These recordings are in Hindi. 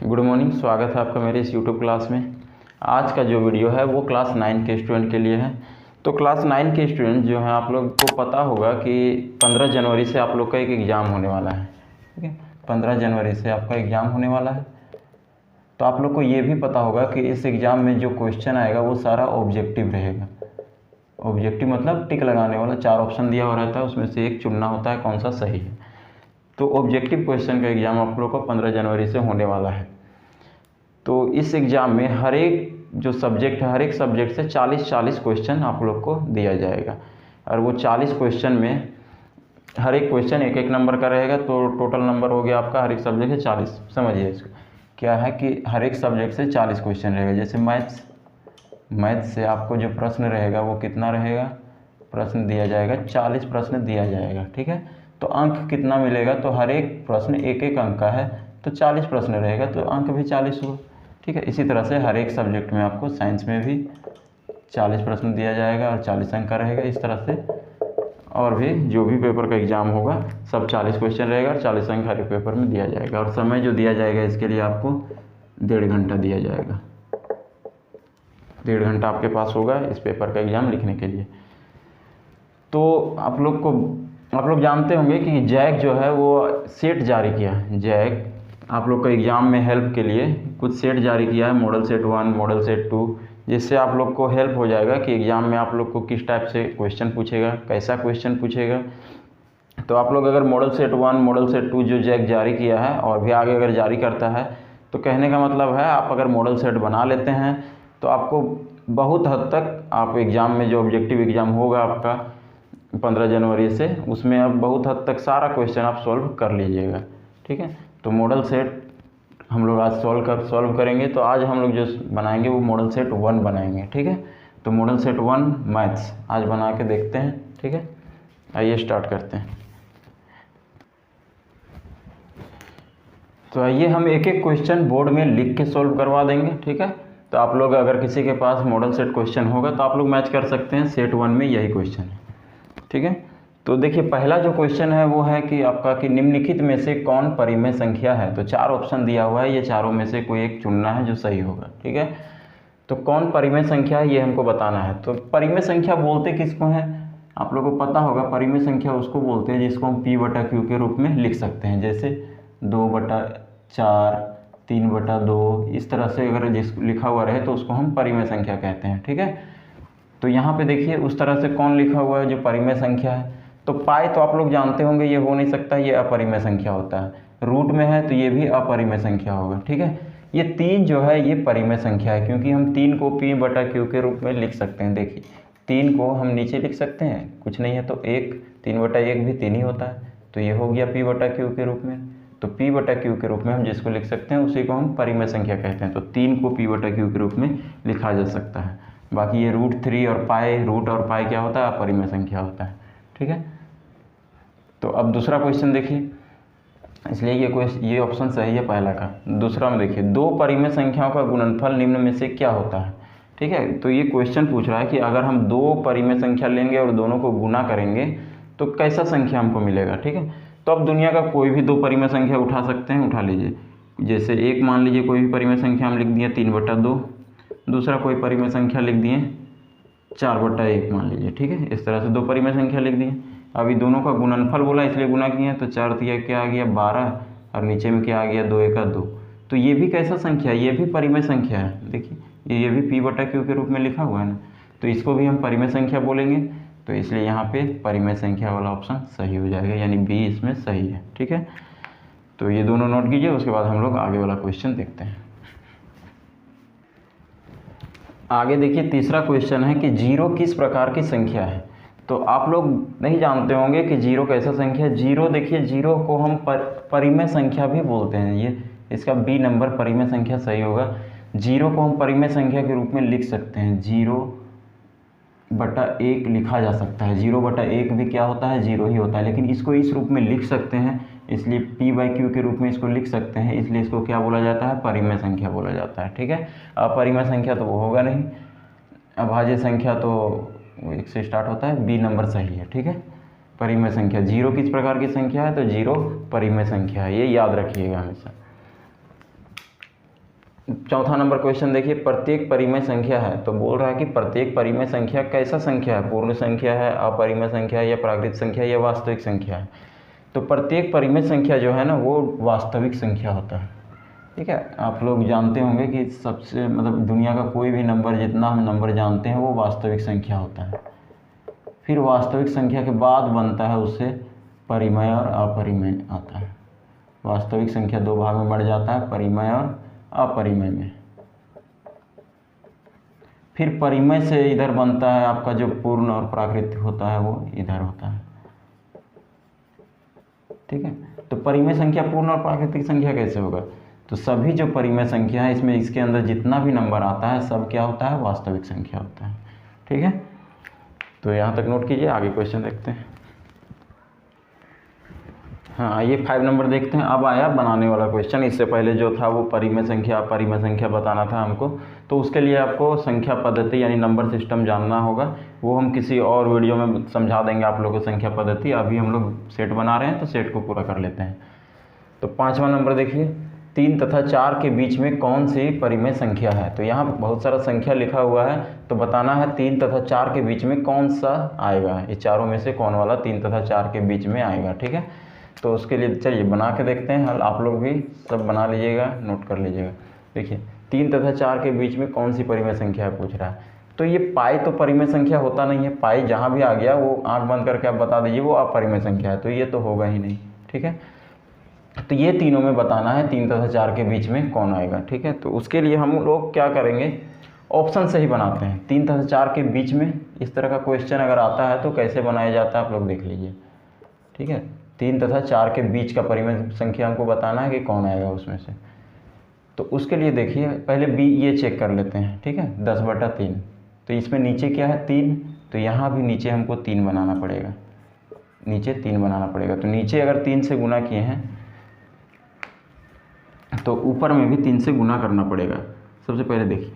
Good morning. स्वागत है आपका मेरे इस यूट्यूब क्लास में। आज का जो वीडियो है वो क्लास 9 के स्टूडेंट के लिए है। तो क्लास 9 के स्टूडेंट जो हैं, आप लोग को पता होगा कि 15 जनवरी से आप लोग का एक एग्ज़ाम होने वाला है। ठीक है, 15 जनवरी से आपका एग्ज़ाम होने वाला है। तो आप लोग को ये भी पता होगा कि इस एग्ज़ाम में जो क्वेश्चन आएगा वो सारा ऑब्जेक्टिव रहेगा। ऑब्जेक्टिव मतलब टिक लगाने वाला, 4 ऑप्शन दिया हुआ रहता है, उसमें से एक चुनना होता है कौन सा सही है। तो ऑब्जेक्टिव क्वेश्चन का एग्ज़ाम आप लोग को 15 जनवरी से होने वाला है। तो इस एग्ज़ाम में हर एक जो सब्जेक्ट है, हर एक सब्जेक्ट से 40-40 क्वेश्चन आप लोग को दिया जाएगा। और वो 40 क्वेश्चन में हर एक क्वेश्चन एक एक नंबर का रहेगा, तो टोटल नंबर हो गया आपका हर एक सब्जेक्ट से 40। समझिए इसको क्या है कि हर एक सब्जेक्ट से 40 क्वेश्चन रहेगा। जैसे मैथ्स से आपको जो प्रश्न रहेगा वो कितना रहेगा, प्रश्न दिया जाएगा 40 प्रश्न दिया जाएगा। ठीक है, तो अंक कितना मिलेगा, तो हर एक प्रश्न एक एक अंक का है, तो 40 प्रश्न रहेगा तो अंक भी 40 हुआ। ठीक है, इसी तरह से हर एक सब्जेक्ट में आपको साइंस में भी 40 प्रश्न दिया जाएगा और 40 अंक का रहेगा। इस तरह से और भी जो भी पेपर का एग्ज़ाम होगा सब 40 क्वेश्चन रहेगा और 40 अंक हर एक पेपर में दिया जाएगा। और समय जो दिया जाएगा इसके लिए आपको 1.5 घंटा दिया जाएगा। 1.5 घंटा आपके पास होगा इस पेपर का एग्ज़ाम लिखने के लिए। तो आप लोग जानते होंगे कि जैक जो है वो सेट जारी किया है। जैक आप लोग का एग्ज़ाम में हेल्प के लिए कुछ सेट जारी किया है, मॉडल सेट 1, मॉडल सेट 2, जिससे आप लोग को हेल्प हो जाएगा कि एग्ज़ाम में आप लोग को किस टाइप से क्वेश्चन पूछेगा, कैसा क्वेश्चन पूछेगा। तो आप लोग अगर मॉडल सेट 1, मॉडल सेट 2 जो जैक जारी किया है और भी आगे अगर जारी करता है, तो कहने का मतलब है आप अगर मॉडल सेट बना लेते हैं तो आपको बहुत हद तक आप एग्ज़ाम में जो ऑब्जेक्टिव एग्ज़ाम होगा आपका 15 जनवरी से, उसमें आप बहुत हद तक सारा क्वेश्चन आप सॉल्व कर लीजिएगा। ठीक है, तो मॉडल सेट हम लोग आज सॉल्व करेंगे। तो आज हम लोग जो बनाएंगे वो मॉडल सेट 1 बनाएंगे। ठीक है, तो मॉडल सेट 1 मैथ्स आज बना के देखते हैं। ठीक है, आइए स्टार्ट करते हैं। तो आइए हम एक एक क्वेश्चन बोर्ड में लिख के सॉल्व करवा देंगे। ठीक है, तो आप लोग अगर किसी के पास मॉडल सेट क्वेश्चन होगा तो आप लोग मैच कर सकते हैं, सेट 1 में यही क्वेश्चन है। ठीक है, तो देखिए पहला जो क्वेश्चन है वो है कि आपका कि निम्नलिखित में से कौन परिमेय संख्या है। तो 4 ऑप्शन दिया हुआ है, ये चारों में से कोई एक चुनना है जो सही होगा। ठीक है, तो कौन परिमेय संख्या है ये हमको बताना है। तो परिमेय संख्या बोलते किसको है, आप लोगों को पता होगा। परिमेय संख्या उसको बोलते हैं जिसको हम P/Q के रूप में लिख सकते हैं। जैसे 2/4, 3/2, इस तरह से अगर जिस लिखा हुआ रहे तो उसको हम परिमेय संख्या कहते हैं। ठीक है, तो यहाँ पे देखिए उस तरह से कौन लिखा हुआ है जो परिमेय संख्या है। तो पाई तो आप लोग जानते होंगे ये हो नहीं सकता, ये अपरिमेय संख्या होता है। रूट में है तो ये भी अपरिमेय संख्या होगा। ठीक है, ये 3 जो है ये परिमेय संख्या है, क्योंकि हम 3 को P/Q के रूप में लिख सकते हैं। देखिए 3 को हम नीचे लिख सकते हैं, कुछ नहीं है तो 1, 3/1 भी 3 ही होता है, तो ये हो गया P/Q के रूप में। तो P/Q के रूप में हम जिसको लिख सकते हैं उसी को हम परिमेय संख्या कहते हैं। तो 3 को P/Q के रूप में लिखा जा सकता है। बाकी ये √3 और पाई, रूट और पाई क्या होता है, अपरिमेय संख्या होता है। ठीक है, तो अब दूसरा क्वेश्चन देखिए, इसलिए ये ऑप्शन सही है पहला का। दूसरा में देखिए 2 परिमेय संख्याओं का गुणनफल निम्न में से क्या होता है। ठीक है, तो ये क्वेश्चन पूछ रहा है कि अगर हम 2 परिमेय संख्या लेंगे और दोनों को गुना करेंगे तो कैसा संख्या हमको मिलेगा। ठीक है, तो अब दुनिया का कोई भी 2 परिमेय संख्या उठा सकते हैं, उठा लीजिए। जैसे एक मान लीजिए कोई भी परिमेय संख्या हम लिख दिए 3/2, दूसरा कोई परिमेय संख्या लिख दिए 4/1 मान लीजिए। ठीक है, इस तरह से 2 परिमेय संख्या लिख दिए। अभी दोनों का गुणनफल बोला इसलिए गुना किए, तो 4 तिया क्या आ गया 12 और नीचे में क्या आ गया 2 एका 2। तो ये भी कैसा संख्या है, ये भी परिमेय संख्या है। देखिए ये भी P/Q के रूप में लिखा हुआ है ना, तो इसको भी हम परिमेय संख्या बोलेंगे। तो इसलिए यहाँ पे परिमेय संख्या वाला ऑप्शन सही हो जाएगा, यानी बी इसमें सही है। ठीक है, तो ये दोनों नोट कीजिए, उसके बाद हम लोग आगे वाला क्वेश्चन देखते हैं। आगे देखिए तीसरा क्वेश्चन है कि 0 किस प्रकार की संख्या है। तो आप लोग नहीं जानते होंगे कि 0 कैसा संख्या है। 0 देखिए 0 को हम परिमेय संख्या भी बोलते हैं। ये इसका बी नंबर परिमेय संख्या सही होगा। 0 को हम परिमेय संख्या के रूप में लिख सकते हैं, 0/1 लिखा जा सकता है। 0/1 भी क्या होता है, 0 ही होता है, लेकिन इसको इस रूप में लिख सकते हैं, इसलिए P/Q के रूप में इसको लिख सकते हैं, इसलिए इसको क्या बोला जाता है, परिमेय संख्या बोला जाता है। ठीक है, अपरिमेय संख्या तो वो होगा नहीं, अभाज्य संख्या तो 1 से स्टार्ट होता है, बी नंबर सही है। ठीक है, परिमेय संख्या 0 किस प्रकार की संख्या है, तो 0 परिमेय संख्या है, ये याद रखिएगा हमेशा। चौथा नंबर क्वेश्चन देखिए, प्रत्येक परिमेय संख्या है, तो बोल रहा है कि प्रत्येक परिमेय संख्या कैसा संख्या है, पूर्ण संख्या है, अपरिमेय संख्या है, या प्राकृत संख्या या वास्तविक संख्या है। तो प्रत्येक परिमेय संख्या जो है ना वो वास्तविक संख्या होता है। ठीक है, आप लोग जानते होंगे कि सबसे मतलब दुनिया का कोई भी नंबर, जितना हम नंबर जानते हैं वो वास्तविक संख्या होता है। फिर वास्तविक संख्या के बाद बनता है उससे परिमेय और अपरिमेय आता है। वास्तविक संख्या दो भाग में बढ़ जाता है, परिमेय और अपरिमेय में। फिर परिमेय से इधर बनता है आपका जो पूर्ण और प्राकृतिक होता है वो इधर होता है। ठीक है, तो परिमेय संख्या पूर्ण और प्राकृतिक संख्या कैसे होगा, तो सभी जो परिमेय संख्या है इसमें इसके अंदर जितना भी नंबर आता है सब क्या होता है, वास्तविक संख्या होता है। ठीक है, तो यहाँ तक नोट कीजिए, आगे क्वेश्चन देखते हैं। हाँ, आइए 5 नंबर देखते हैं। अब आया बनाने वाला क्वेश्चन। इससे पहले जो था वो परिमेय संख्या अपरिमेय संख्या बताना था हमको, तो उसके लिए आपको संख्या पद्धति यानी नंबर सिस्टम जानना होगा। वो हम किसी और वीडियो में समझा देंगे आप लोगों को संख्या पद्धति। अभी हम लोग सेट बना रहे हैं तो सेट को पूरा कर लेते हैं। तो 5वां नंबर देखिए, 3 तथा 4 के बीच में कौन सी परिमेय संख्या है। तो यहाँ बहुत सारा संख्या लिखा हुआ है, तो बताना है 3 तथा 4 के बीच में कौन सा आएगा, ये चारों में से कौन वाला 3 तथा 4 के बीच में आएगा। ठीक है, तो उसके लिए चलिए बना के देखते हैं हल। आप लोग भी सब बना लीजिएगा, नोट कर लीजिएगा। देखिए 3 तथा 4 के बीच में कौन सी परिमेय संख्या है पूछ रहा है। तो ये पाई तो परिमेय संख्या होता नहीं है, पाई जहाँ भी आ गया वो आंख बंद करके आप बता दीजिए वो अपरिमेय संख्या है, तो ये तो होगा ही नहीं। ठीक है, तो ये तीनों में बताना है 3 तथा 4 के बीच में कौन आएगा। ठीक है, तो उसके लिए हम लोग क्या करेंगे, ऑप्शन से ही बनाते हैं। 3 तथा 4 के बीच में इस तरह का क्वेश्चन अगर आता है तो कैसे बनाया जाता है आप लोग देख लीजिए। ठीक है, 3 तथा 4 के बीच का परिमेय संख्या हमको बताना है कि कौन आएगा उसमें से। तो उसके लिए देखिए पहले बी ये चेक कर लेते हैं। ठीक है, 10/3, तो इसमें नीचे क्या है 3, तो यहाँ भी नीचे हमको 3 बनाना पड़ेगा, नीचे 3 बनाना पड़ेगा। तो नीचे अगर 3 से गुना किए हैं तो ऊपर में भी 3 से गुना करना पड़ेगा। सबसे पहले देखिए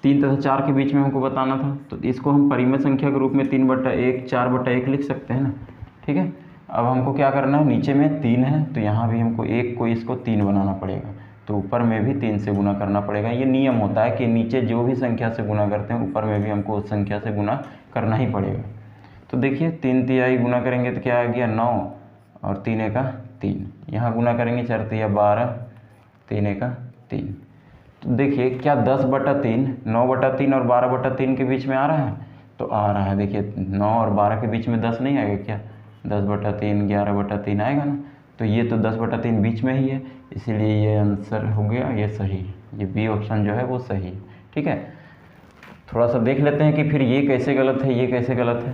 3 तथा 4 के बीच में हमको बताना था, तो इसको हम परिमेय संख्या के रूप में 3/1 4/1 लिख सकते हैं ना। ठीक है, अब हमको क्या करना है, नीचे में 3 है तो यहाँ भी हमको 1 को इसको 3 बनाना पड़ेगा, तो ऊपर में भी 3 से गुना करना पड़ेगा। ये नियम होता है कि नीचे जो भी संख्या से गुना करते हैं ऊपर में भी हमको उस संख्या से गुना करना ही पड़ेगा। तो देखिए 3 तिहाई गुना करेंगे तो क्या आ गया 9 और 3 एका 3, यहाँ गुना करेंगे 4 तिया 12 3 एका 3। तो देखिए क्या 10/3 9/3 और 12/3 के बीच में आ रहा है, तो आ रहा है। देखिए 9 और 12 के बीच में 10 नहीं आएगा क्या, 10/3 11/3 आएगा ना। तो ये तो 10/3 बीच में ही है, इसीलिए ये आंसर हो गया, ये सही है, ये बी ऑप्शन जो है वो सही है। ठीक है, थोड़ा सा देख लेते हैं कि फिर ये कैसे गलत है, ये कैसे गलत है।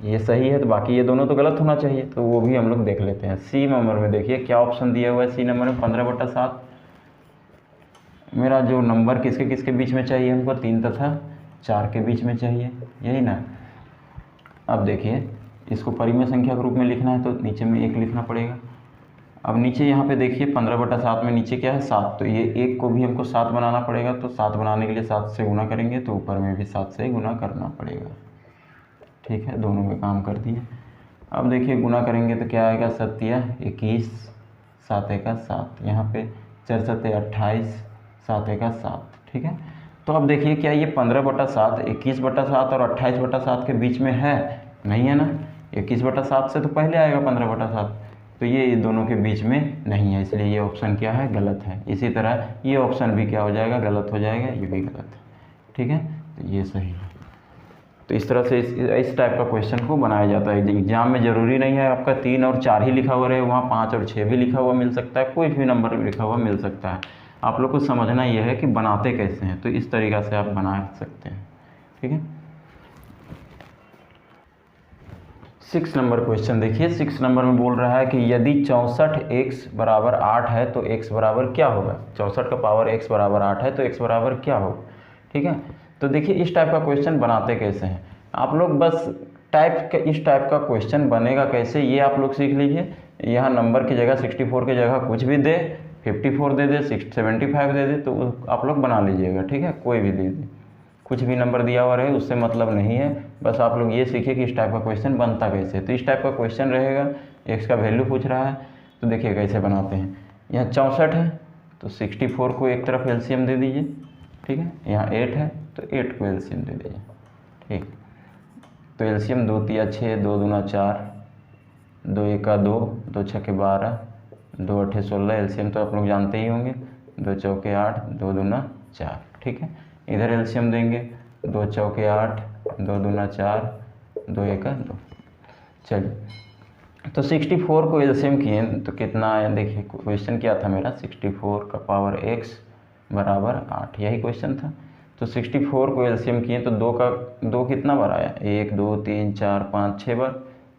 ये सही है तो बाकी ये दोनों तो गलत होना चाहिए, तो वो भी हम लोग देख लेते हैं। सी नंबर में देखिए क्या ऑप्शन दिया हुआ है, सी नंबर में 15/7। मेरा जो नंबर किसके किसके बीच में चाहिए हमको, 3 तथा 4 के बीच में चाहिए, यही ना। अब देखिए इसको परिमेय संख्या के रूप में लिखना है तो नीचे में 1 लिखना पड़ेगा। अब नीचे यहाँ पे देखिए 15/7 में नीचे क्या है 7, तो ये 1 को भी हमको 7 बनाना पड़ेगा, तो 7 बनाने के लिए 7 से गुना करेंगे तो ऊपर में भी 7 से गुना करना पड़ेगा। ठीक है, दोनों में काम कर दिए। अब देखिए गुना करेंगे तो क्या आएगा, 7 या 21 7 एका 7, यहाँ पे 4 7 28 7 एका 7। ठीक है, तो अब देखिए क्या ये 15/7 21/7 और 28/7 के बीच में है, नहीं है ना। 21/7 से तो पहले आएगा 15/7, तो ये दोनों के बीच में नहीं है, इसलिए ये ऑप्शन क्या है, गलत है। इसी तरह ये ऑप्शन भी क्या हो जाएगा, गलत हो जाएगा, ये भी गलत है। ठीक है, तो ये सही है। तो इस तरह से इस टाइप का क्वेश्चन को बनाया जाता है। एग्जाम में ज़रूरी नहीं है आपका 3 और 4 ही लिखा हुआ रहे, वहाँ 5 और 6 भी लिखा हुआ मिल सकता है, कोई भी नंबर लिखा हुआ मिल सकता है। आप लोग को समझना यह है कि बनाते कैसे हैं, तो इस तरीक़ा से आप बना सकते हैं। ठीक है, 6 नंबर क्वेश्चन देखिए। 6 नंबर में बोल रहा है कि यदि 64x बराबर 8 है तो x बराबर क्या होगा। 64 का पावर x बराबर 8 है तो x बराबर क्या होगा। ठीक है, तो देखिए इस टाइप का क्वेश्चन बनाते कैसे हैं आप लोग, बस इस टाइप का क्वेश्चन बनेगा कैसे ये आप लोग सीख लीजिए। यहाँ नंबर की जगह 64 की जगह कुछ भी दे, 54 दे दे, 75 दे दे, तो आप लोग बना लीजिएगा। ठीक है, कोई भी दे दे, कुछ भी नंबर दिया हुआ रहे उससे मतलब नहीं है, बस आप लोग ये सीखिए कि इस टाइप का क्वेश्चन बनता कैसे। तो इस टाइप का क्वेश्चन रहेगा, x का वैल्यू पूछ रहा है, तो देखिए कैसे बनाते हैं। यहाँ 64 है तो 64 को एक तरफ एलसीएम दे दीजिए, ठीक है। यहाँ 8 है तो 8 को एलसीएम दे दीजिए, ठीक। तो एलसीएम 2 तिया 6, 2 दूना 4, 2 एका 2, 2 छक्के 12, 2 अठे 16। एलसीएम तो आप लोग जानते ही होंगे, 2 चौके 8, 2 दूना 4, ठीक है। इधर एलसीएम देंगे, 2 चौके 8, 2 दूना 4, 2 एका 2। चलिए, तो 64 को एलसीएम किए तो कितना आया, देखिए क्वेश्चन क्या था मेरा, 64 का पावर x बराबर 8, यही क्वेश्चन था। तो 64 को एलसीएम किए तो 2 कितना बार आया, 1 2 3 4 5 6 बार।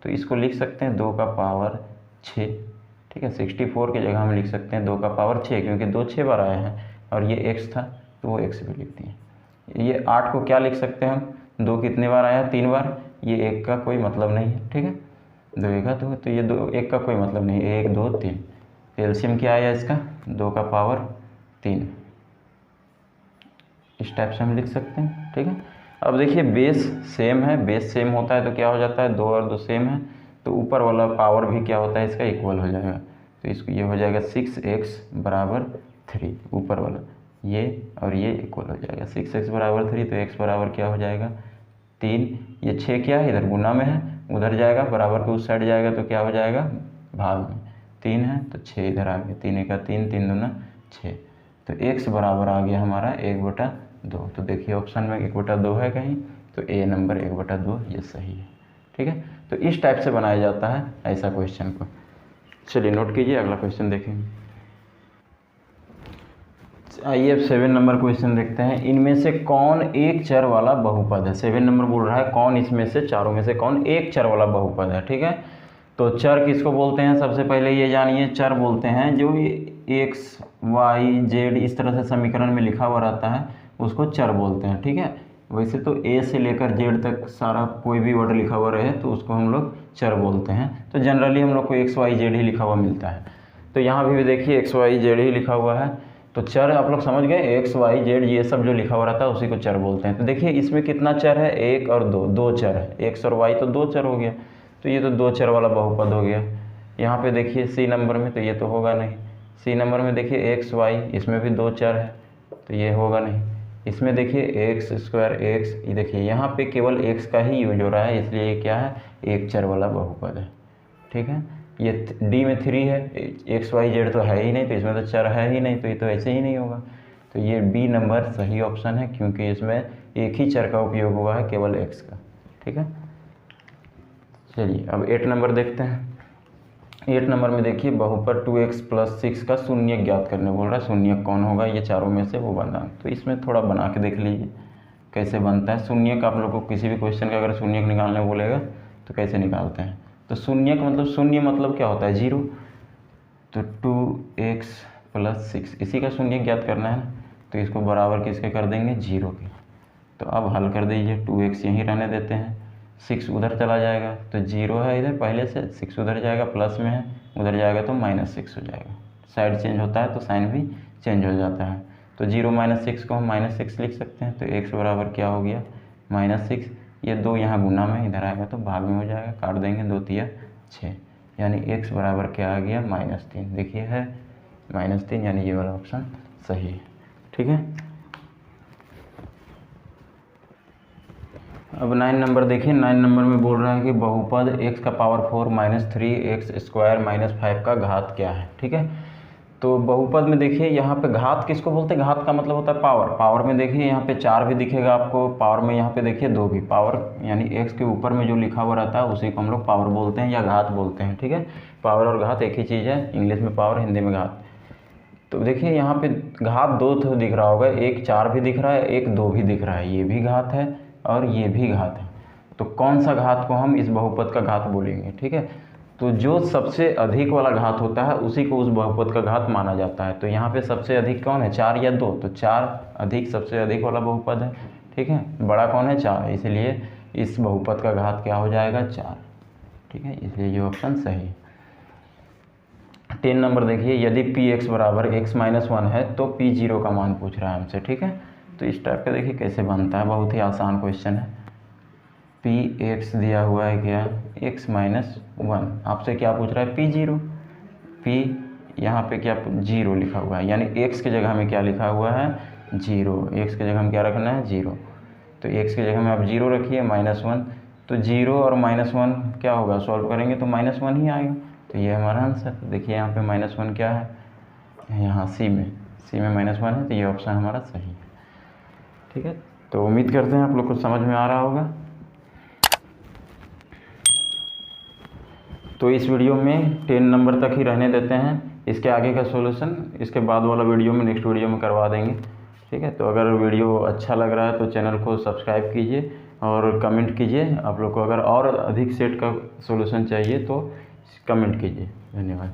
तो इसको लिख सकते हैं 2 का पावर 6, ठीक है। 64 की जगह हम लिख सकते हैं 2 का पावर 6, क्योंकि 2 6 बार आया है और ये x था तो वो x भी लिख दिए। ये 8 को क्या लिख सकते हैं हम, 2 कितने बार आया, 3 बार, ये 1 का कोई मतलब नहीं है, ठीक है। 2 एका 2, तो ये 2 1 का कोई मतलब नहीं, 1 2 3। एलसीएम क्या आया इसका, 2 का पावर 3। इस टाइप से हम लिख सकते हैं, ठीक है। अब देखिए बेस सेम है, बेस सेम होता है तो क्या हो जाता है, 2 और 2 सेम है तो ऊपर वाला पावर भी क्या होता है इसका, इक्वल हो जाएगा। तो इसको ये हो जाएगा 6x बराबर 3, ऊपर वाला ये और ये इक्वल हो जाएगा, 6x बराबर 3। तो x बराबर क्या हो जाएगा 3, ये 6 क्या है इधर गुना में है, उधर जाएगा, बराबर के उस साइड जाएगा तो क्या हो जाएगा भाग में, 3 है तो 6 इधर आ गया, 3 एका 3, 3 दूना 6। तो x बराबर आ गया हमारा 1/2। तो देखिए ऑप्शन में 1/2 है कहीं, तो ए नंबर 1/2 ये सही है, ठीक है। तो इस टाइप से बनाया जाता है ऐसा क्वेश्चन को। चलिए नोट कीजिए, अगला क्वेश्चन देखेंगे। आइए अब 7 नंबर क्वेश्चन देखते हैं। इनमें से कौन एक चर वाला बहुपद है। 7 नंबर बोल रहा है कौन इसमें से चारों में से कौन एक चर वाला बहुपद है, ठीक है। तो चर किसको बोलते हैं, सबसे पहले ये जानिए, चर बोलते हैं जो एक्स वाई जेड इस तरह से समीकरण में लिखा हुआ रहता है उसको चर बोलते हैं, ठीक है। वैसे तो ए से लेकर जेड तक सारा कोई भी वर्ड लिखा हुआ रहे तो उसको हम लोग चर बोलते हैं। तो जनरली हम लोग को एक्स वाई जेड ही लिखा हुआ मिलता है। तो यहाँ भी देखिए एक्स वाई जेड ही लिखा हुआ है, तो चर आप लोग समझ गए, एक्स वाई जेड ये सब जो लिखा हुआ रहता है उसी को चर बोलते हैं। तो देखिए इसमें कितना चर है, 1 और 2, 2 चर है, एक्स और वाई तो 2 चर हो गया, तो ये तो 2 चर वाला बहुपद हो गया। यहाँ पे देखिए सी नंबर में तो ये तो होगा नहीं, सी नंबर में देखिए एक्स वाई, इसमें भी 2 चर है तो ये होगा नहीं। इसमें देखिए एक्स स्क्वायर एक्स, ये देखिए यहाँ पे केवल एक्स का ही यूज हो रहा है, इसलिए ये क्या है, एक चर वाला बहुपद है, ठीक है। ये डी में 3 है, एक्स वाई जेड तो है ही नहीं, तो इसमें तो चर है ही नहीं, तो ये तो ऐसे ही नहीं होगा। तो ये बी नंबर सही ऑप्शन है, क्योंकि इसमें एक ही चर का उपयोग हुआ है, केवल एक्स का, ठीक है। चलिए अब 8 नंबर देखते हैं। 8 नंबर में देखिए बहुपद 2x + 6 का शून्य ज्ञात करने बोल रहा है। शून्य कौन होगा, ये चारों में से वो बना। तो इसमें थोड़ा बना के देख लीजिए कैसे बनता है शून्य का। आप लोग को किसी भी क्वेश्चन का अगर शून्य निकालने बोलेगा तो कैसे निकालते हैं। तो शून्य का मतलब, शून्य मतलब क्या होता है, 0। तो 2x + 6 इसी का शून्य ज्ञात करना है, तो इसको बराबर किसके कर देंगे, 0 के। तो अब हल कर दीजिए, 2x यहीं रहने देते हैं, 6 उधर चला जाएगा तो 0 है इधर पहले से, 6 उधर जाएगा, प्लस में है, उधर जाएगा तो -6 हो जाएगा। साइड चेंज होता है तो साइन भी चेंज हो जाता है। तो 0 - 6 को हम -6 लिख सकते हैं। तो x बराबर क्या हो गया, -6। ये 2 यहाँ गुना में, इधर आएगा तो भाग में हो जाएगा, काट देंगे, 2 तिया 6, यानी x बराबर क्या आ गया, -3। देखिए है -3, यानी ये वाला ऑप्शन सही है, ठीक है। अब 9 नंबर देखिए। 9 नंबर में बोल रहा है कि बहुपद x का पावर 4 - 3x² - 5 का घात क्या है, ठीक है। तो बहुपद में देखिए यहाँ पे घात किसको बोलते हैं, घात का मतलब होता है पावर। पावर में देखिए यहाँ पे 4 भी दिखेगा आपको, पावर में यहाँ पे देखिए 2 भी। पावर यानी x के ऊपर में जो लिखा हुआ रहता है उसी को हम लोग पावर बोलते हैं या घात बोलते हैं, ठीक है। पावर और घात एक ही चीज़ है, इंग्लिश में पावर, हिंदी में घात। तो देखिए यहाँ पे घात 2 तो दिख रहा होगा, एक 4 भी दिख रहा है, एक 2 भी दिख रहा है, ये भी घात है और ये भी घात है। तो कौन सा घात को हम इस बहुपद का घात बोलेंगे, ठीक है। तो जो सबसे अधिक वाला घात होता है उसी को उस बहुपद का घात माना जाता है। तो यहाँ पे सबसे अधिक कौन है, 4 या 2, तो 4 अधिक सबसे अधिक वाला बहुपद है, ठीक है। बड़ा कौन है, 4, इसलिए इस बहुपद का घात क्या हो जाएगा, 4, ठीक है। इसलिए ये ऑप्शन सही है। 10 नंबर देखिए, यदि px बराबर x - 1 है तो p0 का मान पूछ रहा है हमसे, ठीक है। तो इस टाइप का देखिए कैसे बनता है, बहुत ही आसान क्वेश्चन है। px दिया हुआ है क्या, x - 1, आपसे क्या पूछ रहा है, p0। p यहाँ पे क्या 0 लिखा हुआ है, यानी x की जगह में क्या लिखा हुआ है 0, x की जगह में क्या रखना है 0। तो x की जगह में आप 0 रखिए -1, तो 0 और -1 क्या होगा, सॉल्व करेंगे तो -1 ही आएगा। तो ये हमारा आंसर। तो देखिए यहाँ पे -1 क्या है, यहाँ सी में -1 है, तो ये ऑप्शन हमारा सही है। ठीक है, तो उम्मीद करते हैं आप लोग को समझ में आ रहा होगा। तो इस वीडियो में 10 नंबर तक ही रहने देते हैं, इसके आगे का सॉल्यूशन इसके बाद वाला वीडियो में, नेक्स्ट वीडियो में करवा देंगे। ठीक है, तो अगर वीडियो अच्छा लग रहा है तो चैनल को सब्सक्राइब कीजिए और कमेंट कीजिए। आप लोग को अगर और अधिक सेट का सॉल्यूशन चाहिए तो कमेंट कीजिए। धन्यवाद।